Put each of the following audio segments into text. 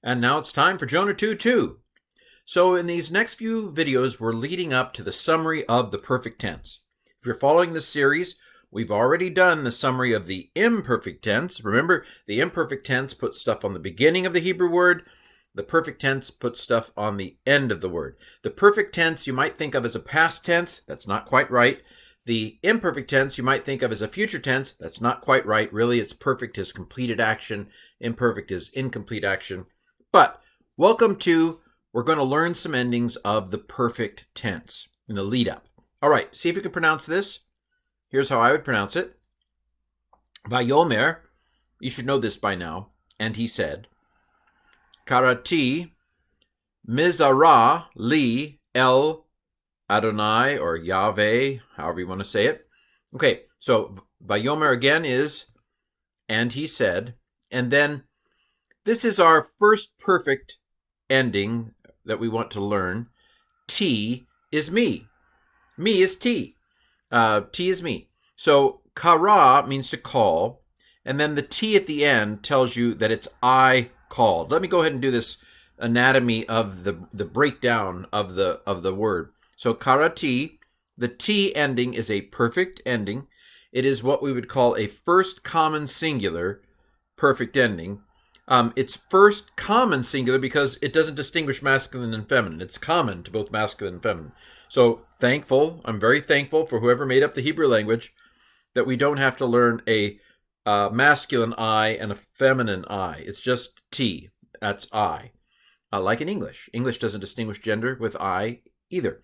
And now it's time for Jonah 2:2. So in these next few videos, we're leading up to the summary of the perfect tense. If you're following this series, we've already done the summary of the imperfect tense. Remember, the imperfect tense puts stuff on the beginning of the Hebrew word. The perfect tense puts stuff on the end of the word. The perfect tense you might think of as a past tense. That's not quite right. The imperfect tense you might think of as a future tense. That's not quite right. Really, it's perfect is completed action. Imperfect is incomplete action. But welcome to, we're going to learn some endings of the perfect tense in the lead up. All right, see if you can pronounce this. Here's how I would pronounce it. Vayomer, you should know this by now, and he said, Karati mizara li el Adonai, or Yahweh, however you want to say it. Okay, so Vayomer again is, and he said, and then this is our first perfect ending that we want to learn. T is me. Me is T. T is me. So kara means to call, and then the T at the end tells you that it's I called. Let me go ahead and do this anatomy of the breakdown of the word. So karati, the T ending is a perfect ending. It is what we would call a first common singular perfect ending. It's first common singular because it doesn't distinguish masculine and feminine. It's common to both masculine and feminine. So I'm very thankful for whoever made up the Hebrew language that we don't have to learn a masculine I and a feminine I. It's just T. That's I. Like in English. English doesn't distinguish gender with I either.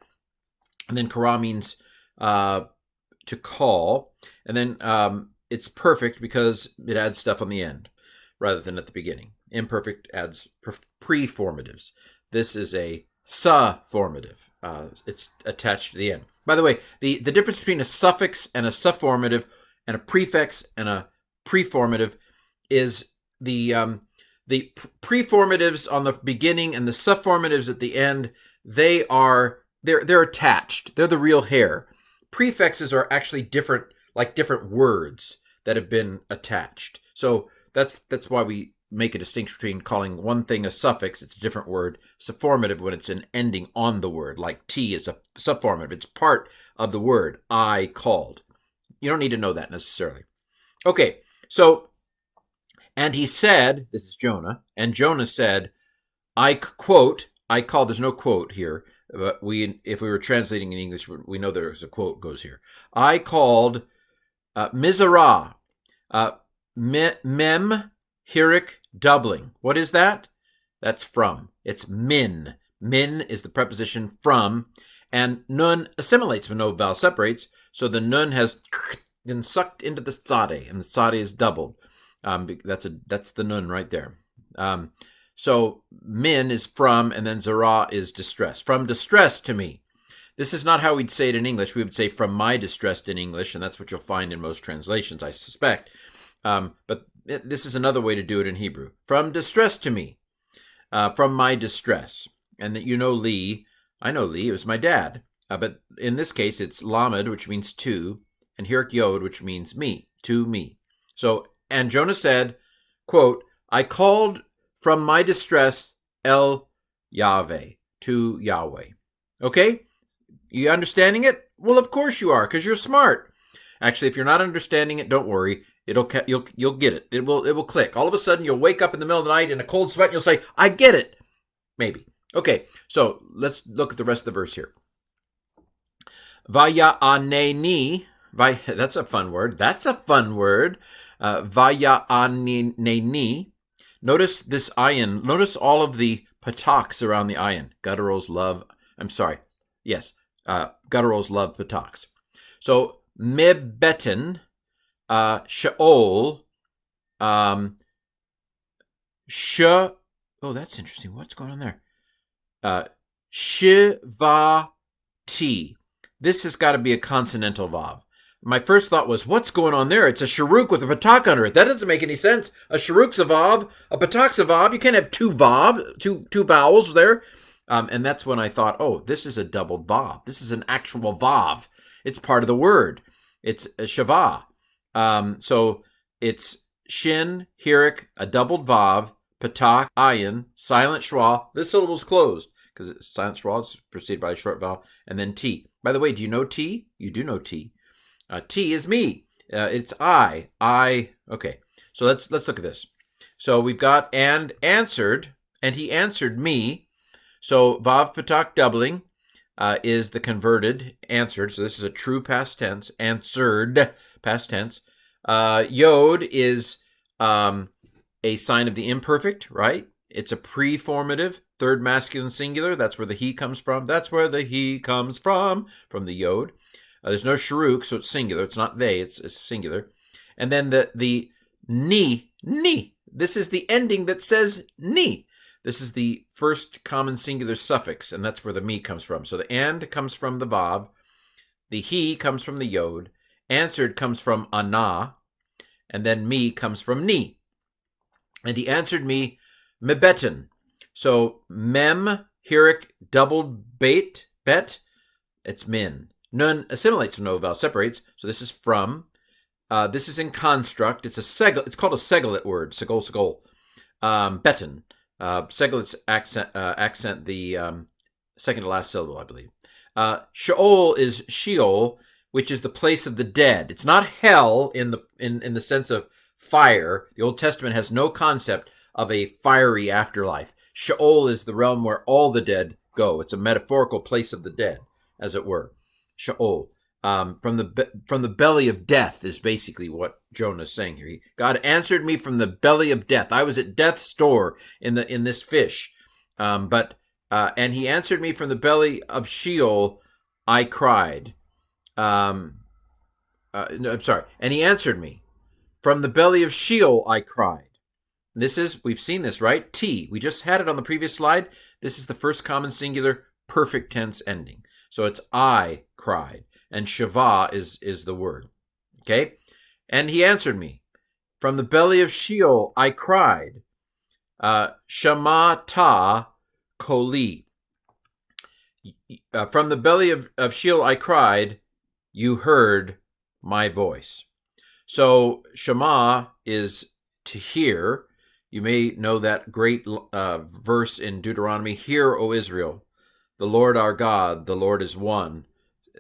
And then kara means to call. And then it's perfect because it adds stuff on the end rather than at the beginning. Imperfect adds preformatives. This is a sufformative. It's attached to the end. By the way, the difference between a suffix and a sufformative and a prefix and a preformative is the preformatives on the beginning and the sufformatives at the end. They're attached. They're the real hair. Prefixes are actually different, like different words that have been attached. So that's why we make a distinction between calling one thing a suffix. It's a different word. Sufformative when it's an ending on the word, like T is a sufformative. It's part of the word I called. You don't need to know that necessarily. Okay, so, and he said, this is Jonah, and Jonah said, I quote, I called, there's no quote here, but if we were translating in English, we know there's a quote goes here. I called mizara, mem, hirik, doubling. What is that? That's from. It's min. Min is the preposition from, and nun assimilates when no vowel separates, so the nun has been sucked into the tzade, and the tzade is doubled. That's the nun right there. So min is from, and then zara is distress. From distress to me. This is not how we'd say it in English. We would say from my distress in English, and that's what you'll find in most translations, I suspect. But this is another way to do it in Hebrew. From distress to me. From my distress. And that you know Lee. I know Lee. It was my dad. But in this case, it's lamed, which means to, and hirik yod, which means me, to me. So, and Jonah said, quote, I called from my distress El Yahweh, to Yahweh. Okay? You understanding it? Well, of course you are, because you're smart. Actually, if you're not understanding it, don't worry. You'll get it. It will click. All of a sudden, you'll wake up in the middle of the night in a cold sweat, and you'll say, I get it. Maybe. Okay, so let's look at the rest of the verse here. Vaya aneni. That's a fun word. That's a fun word. Vaya aneni. Notice this ayin. Notice all of the pataks around the ayin. Gutturals love. I'm sorry. Yes. Gutturals love pataks. So mebeten, sheol, oh, that's interesting. What's going on there? Shivati. This has got to be a consonantal vav. My first thought was, what's going on there? It's a sharuk with a patak under it. That doesn't make any sense. A sharuk's a vav, a patak's a vav. You can't have two vowels there. And that's when I thought, oh, this is a doubled vav. This is an actual vav. It's part of the word. It's a shavah. So it's shin, hirik, a doubled vav, patak, ayin, silent schwa. This syllable's closed because it's silent schwa is preceded by a short vowel, and then T. By the way, do you know T? You do know T. T is me. It's I. Okay. So let's look at this. So we've got and answered, and he answered me. So vav patak doubling is the converted answered. So this is a true past tense. Answered past tense. Yod is a sign of the imperfect, right? It's a preformative, third masculine singular. That's where the he comes from. That's where the he comes from the yod. There's no sharuk, so it's singular. It's not they, it's singular. And then the ni. This is the ending that says ni. This is the first common singular suffix, and that's where the me comes from. So the and comes from the vav. The he comes from the yod. Answered comes from ana. And then me comes from ni. And he answered me, mebeten. So mem, hirik, doubled bet, it's min. Nun assimilates, no vowel separates. So this is from. This is in construct. It's called a seglet word. Segol. Beten. Seglets accent the second to last syllable, I believe. Sheol is Sheol, which is the place of the dead. It's not hell in the sense of fire. The Old Testament has no concept of a fiery afterlife. Sheol is the realm where all the dead go. It's a metaphorical place of the dead, as it were. Sheol. From the belly of death is basically what Jonah is saying here. God answered me from the belly of death. I was at death's door in this fish, and he answered me from the belly of Sheol. I cried. No, I'm sorry. And he answered me from the belly of Sheol. I cried. We've seen this, right? T. We just had it on the previous slide. This is the first common singular perfect tense ending. So it's I cried. And Shava is the word. Okay? And he answered me. From the belly of Sheol I cried. Shama ta koli. From the belly of Sheol I cried. You heard my voice. So Shema is to hear. You may know that great verse in Deuteronomy. Hear, O Israel, the Lord our God, the Lord is one.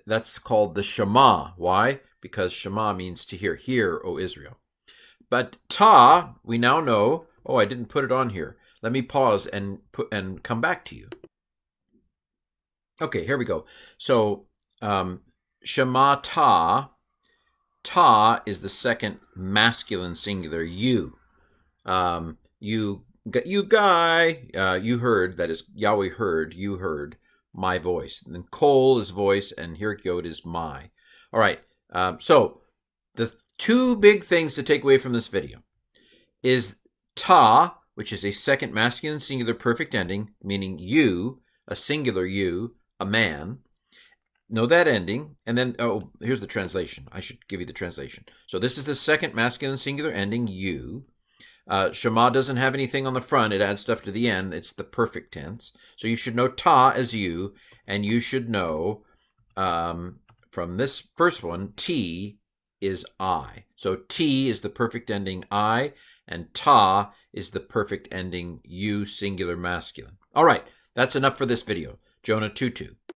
That's called the Shema. Why? Because Shema means to hear. Hear, O Israel. But ta, we now know. Oh, I didn't put it on here. Let me pause and come back to you. Okay, here we go. So Shema ta. Ta is the second masculine singular. You. You guy. You heard. That is Yahweh heard. You heard my voice. And then kol is voice, and hirik yod is my. All right. So the two big things to take away from this video is ta, which is a second masculine singular perfect ending, meaning you, a singular you, a man. Know that ending. And then, here's the translation. I should give you the translation. So this is the second masculine singular ending, you. Shema doesn't have anything on the front. It adds stuff to the end. It's the perfect tense. So you should know ta as you, and you should know from this first one, T is I. So T is the perfect ending I, and ta is the perfect ending you, singular masculine. All right, that's enough for this video. Jonah 2:2.